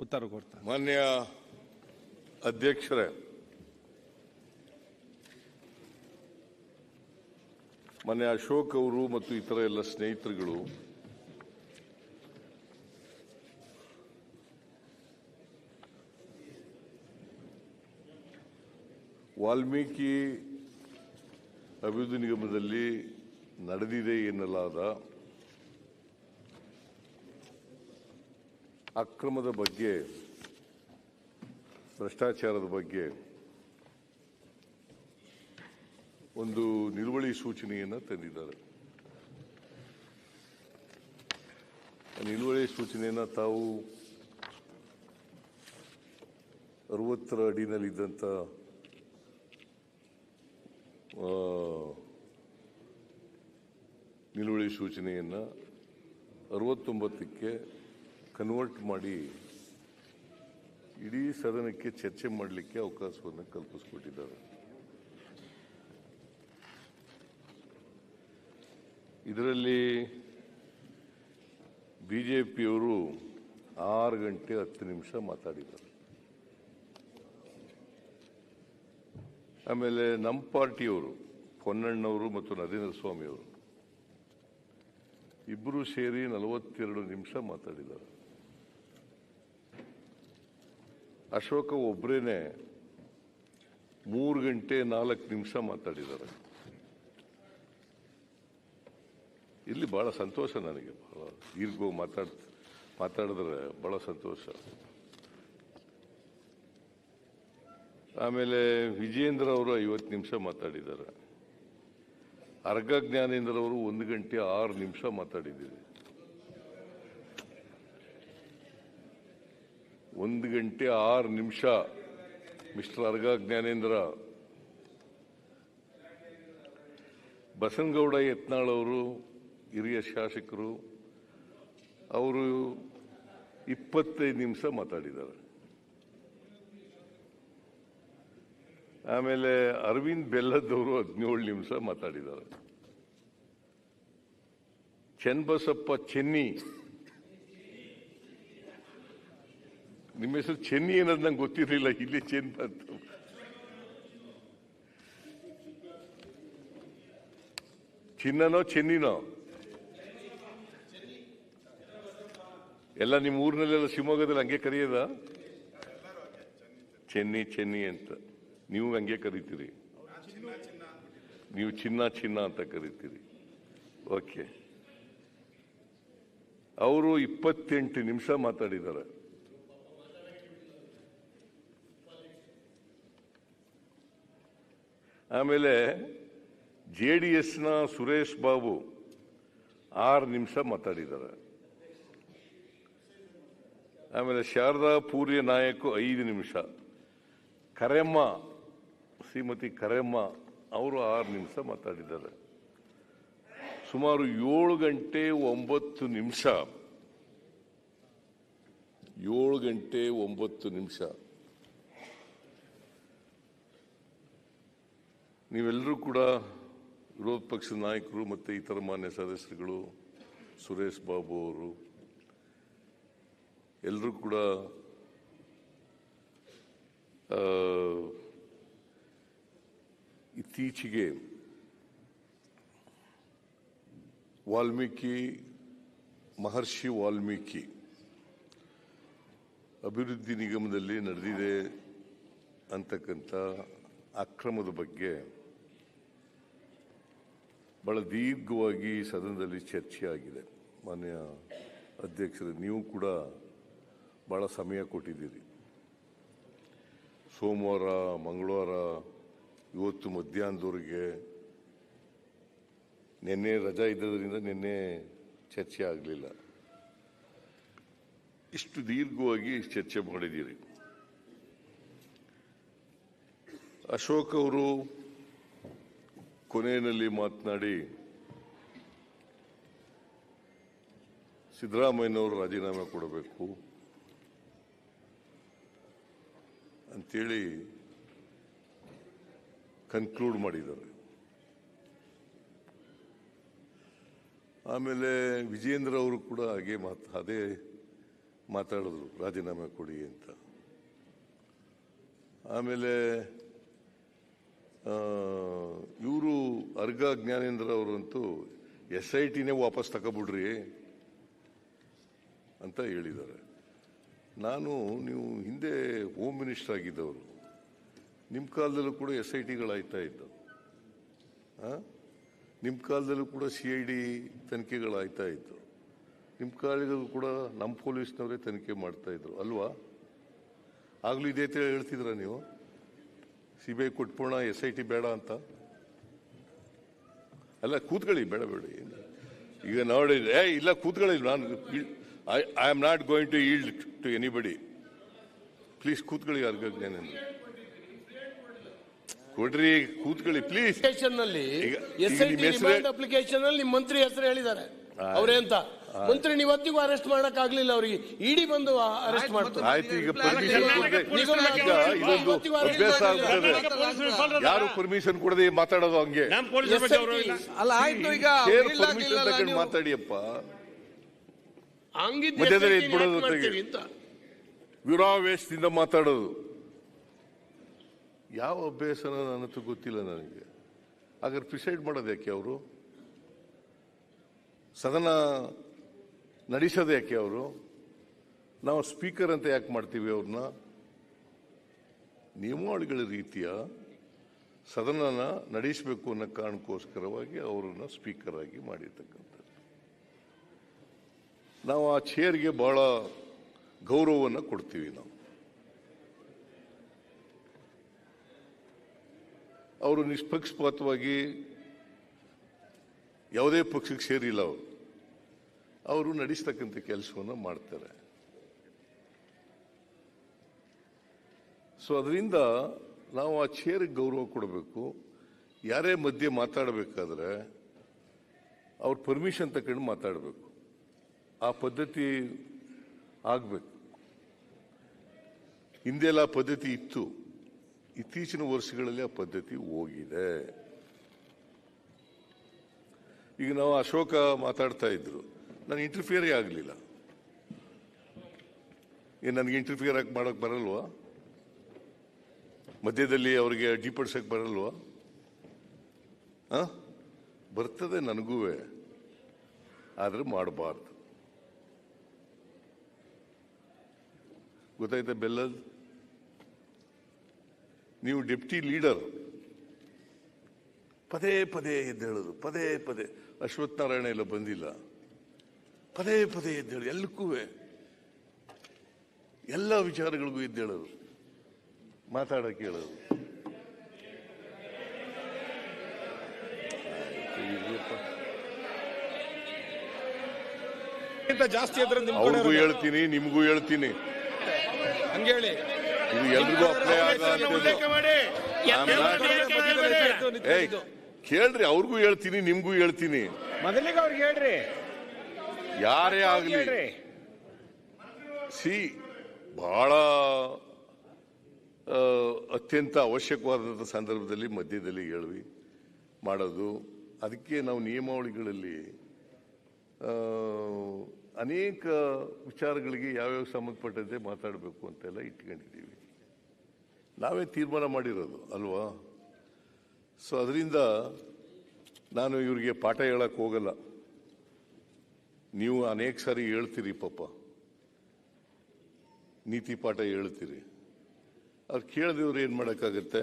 ಉತ್ತರ ಕೊಡ್ತಾರೆ. ಮಾನ್ಯ ಅಧ್ಯಕ್ಷರೇ, ಮಾನ್ಯ ಅಶೋಕ್ ಅವರು ಮತ್ತು ಇತರ ಎಲ್ಲ ಸ್ನೇಹಿತರುಗಳು ವಾಲ್ಮೀಕಿ ಅಭಿವೃದ್ಧಿ ನಿಗಮದಲ್ಲಿ ನಡೆದಿದೆ ಎನ್ನಲಾದ ಅಕ್ರಮದ ಬಗ್ಗೆ, ಭ್ರಷ್ಟಾಚಾರದ ಬಗ್ಗೆ ಒಂದು ನಿಲುವಳಿ ಸೂಚನೆಯನ್ನು ತಂದಿದ್ದಾರೆ. ನಿಲುವಳಿ ಸೂಚನೆಯನ್ನು ತಾವು 60 ಅಡಿನಲ್ಲಿದ್ದಂಥ ನಿಲುವಳಿ ಸೂಚನೆಯನ್ನು 69ಕ್ಕೆ ಕನ್ವರ್ಟ್ ಮಾಡಿ ಇಡೀ ಸದನಕ್ಕೆ ಚರ್ಚೆ ಮಾಡಲಿಕ್ಕೆ ಅವಕಾಶವನ್ನು ಕಲ್ಪಿಸಿಕೊಟ್ಟಿದ್ದಾರೆ. ಇದರಲ್ಲಿ ಬಿಜೆಪಿಯವರು 6 ಗಂಟೆ 10 ನಿಮಿಷ ಮಾತಾಡಿದ್ದಾರೆ. ಆಮೇಲೆ ನಮ್ಮ ಪಾರ್ಟಿಯವರು ಪೊನ್ನಣ್ಣವರು ಮತ್ತು ನರೇಂದ್ರ ಸ್ವಾಮಿ ಅವರು ಇಬ್ಬರು ಸೇರಿ 42 ನಿಮಿಷ ಮಾತಾಡಿದ್ದಾರೆ. ಅಶೋಕ ಒಬ್ಬರೇನೆ 3 ಗಂಟೆ 4 ನಿಮಿಷ ಮಾತಾಡಿದ್ದಾರೆ. ಇಲ್ಲಿ ಬಹಳ ಸಂತೋಷ, ನನಗೆ ಬಹಳ ದೀರ್ಘವಾಗಿ ಮಾತಾಡಿದ್ರೆ ಬಹಳ ಸಂತೋಷ. ಆಮೇಲೆ ವಿಜೇಂದ್ರ ಅವರು 50 ನಿಮಿಷ ಮಾತಾಡಿದ್ದಾರೆ. ಅರ್ಗ ಜ್ಞಾನೇಂದ್ರ ಅವರು 1 ಗಂಟೆ 6 ನಿಮಿಷ ಮಾತಾಡಿದ್ದೀರಿ. 1 ಗಂಟೆ 6 ನಿಮಿಷ ಮಿಸ್ಟರ್ ಅರ್ಗ ಜ್ಞಾನೇಂದ್ರ. ಬಸನಗೌಡ ಯತ್ನಾಳ್ ಅವರು ಹಿರಿಯ ಶಾಸಕರು, ಅವರು 25 ನಿಮಿಷ ಮಾತಾಡಿದ್ದಾರೆ. ಆಮೇಲೆ ಅರವಿಂದ್ ಬೆಲ್ಲದವರು 17 ನಿಮಿಷ ಮಾತಾಡಿದ್ದಾರೆ. ಚನ್ನಬಸಪ್ಪ ಚೆನ್ನಿ, ನಿಮ್ಮ ಹೆಸರು ಚೆನ್ನಿ ಏನದು ನಂಗೆ ಗೊತ್ತಿರಲಿಲ್ಲ, ಇಲ್ಲಿ ಚೆನ್ ಬಂತು. ಚಿನ್ನನೋ ಚೆನ್ನಿನೋ? ಎಲ್ಲ ನಿಮ್ಮ ಊರಿನಲ್ಲೆಲ್ಲ ಶಿವಮೊಗ್ಗದಲ್ಲಿ ಹಂಗೆ ಕರೆಯೋದ? ಚೆನ್ನಿ ಚೆನ್ನಿ ಅಂತ ನೀವು ಹಂಗೆ ಕರಿತೀರಿ, ನೀವು ಚಿನ್ನ ಚಿನ್ನ ಅಂತ ಕರಿತೀರಿ. ಓಕೆ. ಅವರು 28 ನಿಮಿಷ ಮಾತಾಡಿದ್ದಾರೆ. ಆಮೇಲೆ JDSನ ಸುರೇಶ್ ಬಾಬು 6 ನಿಮಿಷ ಮಾತಾಡಿದ್ದಾರೆ. ಆಮೇಲೆ ಶಾರದಾ ಪೂರ್ಯ ನಾಯಕ್ 5 ನಿಮಿಷ. ಕರೆಮ್ಮ, ಶ್ರೀಮತಿ ಕರೆಮ್ಮ ಅವರು 6 ನಿಮಿಷ ಮಾತಾಡಿದ್ದಾರೆ. ಸುಮಾರು 7 ಗಂಟೆ 9 ನಿಮಿಷ 7 ಗಂಟೆ 9 ನಿಮಿಷ ನೀವೆಲ್ಲರೂ ಕೂಡ ವಿರೋಧ ಪಕ್ಷದ ನಾಯಕರು ಮತ್ತು ಇತರ ಮಾನ್ಯ ಸದಸ್ಯರುಗಳು, ಸುರೇಶ್ ಬಾಬು ಅವರು ಎಲ್ಲರೂ ಕೂಡ ಇತ್ತೀಚೆಗೆ ಮಹರ್ಷಿ ವಾಲ್ಮೀಕಿ ಅಭಿವೃದ್ಧಿ ನಿಗಮದಲ್ಲಿ ನಡೆದಿದೆ ಅಂತಕ್ಕಂಥ ಅಕ್ರಮದ ಬಗ್ಗೆ ಬಹಳ ದೀರ್ಘವಾಗಿ ಸದನದಲ್ಲಿ ಚರ್ಚೆ ಆಗಿದೆ. ಮಾನ್ಯ ಅಧ್ಯಕ್ಷರೇ, ನೀವು ಕೂಡ ಬಹಳ ಸಮಯ ಕೊಟ್ಟಿದ್ದೀರಿ. ಸೋಮವಾರ, ಮಂಗಳವಾರ, ಇವತ್ತು ಮಧ್ಯಾಹ್ನದವರೆಗೆ. ನಿನ್ನೆ ರಜಾ ಇದ್ದದರಿಂದ ನಿನ್ನೆ ಚರ್ಚೆ ಆಗಲಿಲ್ಲ. ಇಷ್ಟು ದೀರ್ಘವಾಗಿ ಚರ್ಚೆ ಮಾಡಿದ್ದೀರಿ. ಅಶೋಕ್ ಅವರು ಕೊನೆಯಲ್ಲಿ ಮಾತನಾಡಿ ಸಿದ್ದರಾಮಯ್ಯನವರು ರಾಜೀನಾಮೆ ಕೊಡಬೇಕು ಅಂತೇಳಿ ಕನ್ಕ್ಲೂಡ್ ಮಾಡಿದ್ದಾರೆ. ಆಮೇಲೆ ವಿಜೇಂದ್ರ ಅವರು ಕೂಡ ಅದೇ ಮಾತಾಡಿದ್ರು ರಾಜೀನಾಮೆ ಕೊಡಿ ಅಂತ. ಆಮೇಲೆ ಇವರು ಅರ್ಗ ಜ್ಞಾನೇಂದ್ರ ಅವರಂತೂ SITನೇ ವಾಪಸ್ ತಗೊಬಿಡ್ರಿ ಅಂತ ಹೇಳಿದ್ದಾರೆ. ನೀವು ಹಿಂದೆ ಹೋಮ್ ಮಿನಿಸ್ಟರ್ ಆಗಿದ್ದವರು, ನಿಮ್ಮ ಕಾಲದಲ್ಲೂ ಕೂಡ SITಗಳಾಯ್ತಾ ಇದ್ದವು, ನಿಮ್ಮ ಕಾಲದಲ್ಲೂ ಕೂಡ CID ತನಿಖೆಗಳಾಯ್ತಾ ಇತ್ತು, ನಿಮ್ಮ ಕಾಲದಲ್ಲೂ ಕೂಡ ನಮ್ಮ ಪೊಲೀಸ್ನವರೇ ತನಿಖೆ ಮಾಡ್ತಾ ಇದ್ರು ಅಲ್ವಾ? ಆಗ್ಲೂ ಇದೇ ಹೇಳ್ತಿದ್ರ ನೀವು CBI ಕೊಟ್ಬಿಡೋಣ SIT ಬೇಡ ಅಂತ? ಅಲ್ಲ ಕೂತ್ಕೊಳ್ಳಿ, ಬೇಡ ಈಗ ನೋಡಿ, ಇಲ್ಲ ಕೂತ್ಕೊಳ್ಳಿ, ನಾನು I am not going to yield to anybody. Please ಕೂತ್ಕೊಳ್ಳಿ. ಅರ್ಗ ಜ್ಞಾನೇಂದ್ರ ಕೊಡ್ರಿ, ಕೂತ್ಕೊಳ್ಳಿ ಪ್ಲೀಸ್. ಅಪ್ಲಿಕೇಶನ್ ಅಲ್ಲಿ ನಿಮ್ಮ ಮಂತ್ರಿ ಹೆಸರು ಹೇಳಿದ್ದಾರೆ, ಅವರೇ ಅಂತ ಮಂತ್ರಿ ಇವತ್ತಿಗೂ ಅರೆಸ್ಟ್ ಮಾಡಕ್ ಆಗ್ಲಿಲ್ಲ, ಅವರಿಗೆ ಇಡಿ ಬಂದು ಅರೆಸ್ಟ್ ಮಾಡ್ತಾರೆ. ಆಯ್ತು, ಈಗ ಪರ್ಮಿಷನ್ ಇದೊಂದು ಅಭ್ಯಾಸ ಆಗ್ತದೆ. ಯಾರು ಪರ್ಮಿಷನ್ ಕೊಡದೆ ಮಾತಾಡೋದು ಹಂಗೆ ಅಲ್ಲ. ಆಯ್ತು, ಈಗ ಪರ್ಮಿಷನ್ ತಗೊಂಡು ಮಾತಾಡಿಯಪ್ಪ, ಮಧ್ಯದಲ್ಲಿ ಎದ್ಬಿಡೋದು, ವಿರಾವೇಶದಿಂದ ಮಾತಾಡೋದು ಯಾವ ಅಭ್ಯಾಸನ ನನ್ನಂತೂ ಗೊತ್ತಿಲ್ಲ ನನಗೆ. ಹಾಗಾದ್ರೆ ಪ್ರಿಸೈಡ್ ಮಾಡೋದು ಯಾಕೆ ಅವರು? ಸದನ ನಡೆಸೋದು ಯಾಕೆ ಅವರು? ನಾವು ಸ್ಪೀಕರ್ ಅಂತ ಯಾಕೆ ಮಾಡ್ತೀವಿ ಅವ್ರನ್ನ? ನಿಯಮಾವಳಿಗಳ ರೀತಿಯ ಸದನನ ನಡೆಸಬೇಕು ಅನ್ನೋ ಕಾರಣಕ್ಕೋಸ್ಕರವಾಗಿ ಅವರನ್ನ ಸ್ಪೀಕರ್ ಆಗಿ ಮಾಡಿರ್ತಕ್ಕಂಥದ್ದು. ನಾವು ಆ ಚೇರ್ಗೆ ಬಹಳ ಗೌರವವನ್ನು ಕೊಡ್ತೀವಿ. ನಾವು ಅವರು ನಿಷ್ಪಕ್ಷಪಾತವಾಗಿ ಯಾವುದೇ ಪಕ್ಷಕ್ಕೆ ಸೇರಿಲ್ಲ, ಅವರು ನಡೆಸ್ತಕ್ಕಂಥ ಕೆಲಸವನ್ನು ಮಾಡ್ತಾರೆ. ಸೊ ಅದರಿಂದ ನಾವು ಆ ಚೇರಿಗೆ ಗೌರವ ಕೊಡಬೇಕು. ಯಾರೇ ಮಧ್ಯೆ ಮಾತಾಡಬೇಕಾದ್ರೆ ಅವ್ರ ಪರ್ಮಿಷನ್ ತಗೊಂಡು ಮಾತಾಡಬೇಕು. ಆ ಪದ್ಧತಿ ಆಗಬೇಕು. ಹಿಂದೆಲ್ಲ ಪದ್ಧತಿ ಇತ್ತು, ಇತ್ತೀಚಿನ ವರ್ಷಗಳಲ್ಲಿ ಆ ಪದ್ಧತಿ ಹೋಗಿದೆ. ಈಗ ನಾವು ಅಶೋಕ ಮಾತಾಡ್ತಾ ಇದ್ರು, ನಾನು ಇಂಟರ್ಫಿಯರೇ ಆಗಲಿಲ್ಲ. ನನಗೆ ಇಂಟರ್ಫಿಯರ್ ಆಗಿ ಮಾಡೋಕೆ ಬರಲ್ವಾ? ಮಧ್ಯದಲ್ಲಿ ಅವರಿಗೆ ಅಡ್ಡಿಪಡಿಸಕ್ಕೆ ಬರಲ್ವಾ? ಬರ್ತದೆ ನನಗೂ, ಆದ್ರೆ ಮಾಡಬಾರ್ದು. ಗೊತ್ತಾಯ್ತಾ ಬೆಲ್ಲದ್? ನೀವು ಡೆಪ್ಟಿ ಲೀಡರ್, ಪದೇ ಪದೇ ಎದ್ದೇಳೋದು, ಪದೇ ಪದೇ. ಅಶ್ವಥ್ ನಾರಾಯಣ ಎಲ್ಲ ಬಂದಿಲ್ಲ, ಪದೇ ಪದೇ ಎದ್ದೇಳು, ಎಲ್ಲಕ್ಕೂ ಎಲ್ಲ ವಿಚಾರಗಳಿಗೂ ಎದ್ದೇಳೋದು, ಮಾತಾಡಕ್ಕೆ ಹೇಳೋದು. ಅವ್ರಿಗೂ ಹೇಳ್ತೀನಿ, ನಿಮಗೂ ಹೇಳ್ತೀನಿ, ಹಂಗೇಳಿ ಇದು ಎಲ್ರಿಗೂ ಅಪ್ಲೈ ಕೇಳ್ರಿ. ಅವ್ರಿಗೂ ಹೇಳ್ತೀನಿ, ನಿಮ್ಗೂ ಹೇಳ್ತೀನಿ. ಮೊದಲಿಗೆ ಅವ್ರಿಗೆ ಹೇಳ್ರಿ, ಯಾರೇ ಆಗ್ಲಿ. ಬಹಳ ಅತ್ಯಂತ ಅವಶ್ಯಕವಾದಂಥ ಸಂದರ್ಭದಲ್ಲಿ ಮಧ್ಯದಲ್ಲಿ ಹೇಳ್ವಿ ಮಾಡೋದು. ಅದಕ್ಕೆ ನಾವು ನಿಯಮಾವಳಿಗಳಲ್ಲಿ ಅನೇಕ ವಿಚಾರಗಳಿಗೆ ಯಾವ್ಯಾವ ಸಂಬಂಧಪಟ್ಟಂತೆ ಮಾತಾಡಬೇಕು ಅಂತೆಲ್ಲ ಇಟ್ಕೊಂಡಿದ್ದೀವಿ. ನಾವೇ ತೀರ್ಮಾನ ಮಾಡಿರೋದು ಅಲ್ವಾ? ಸೊ ಅದರಿಂದ ನಾನು ಇವ್ರಿಗೆ ಪಾಠ ಹೇಳಕ್ ಹೋಗಲ್ಲ. ನೀವು ಅನೇಕ ಸಾರಿ ಹೇಳ್ತೀರಿ, ಪಾಪ ನೀತಿ ಪಾಠ ಹೇಳ್ತೀರಿ. ಅವ್ರು ಕೇಳಿದವ್ರು ಏನು ಮಾಡೋಕ್ಕಾಗತ್ತೆ?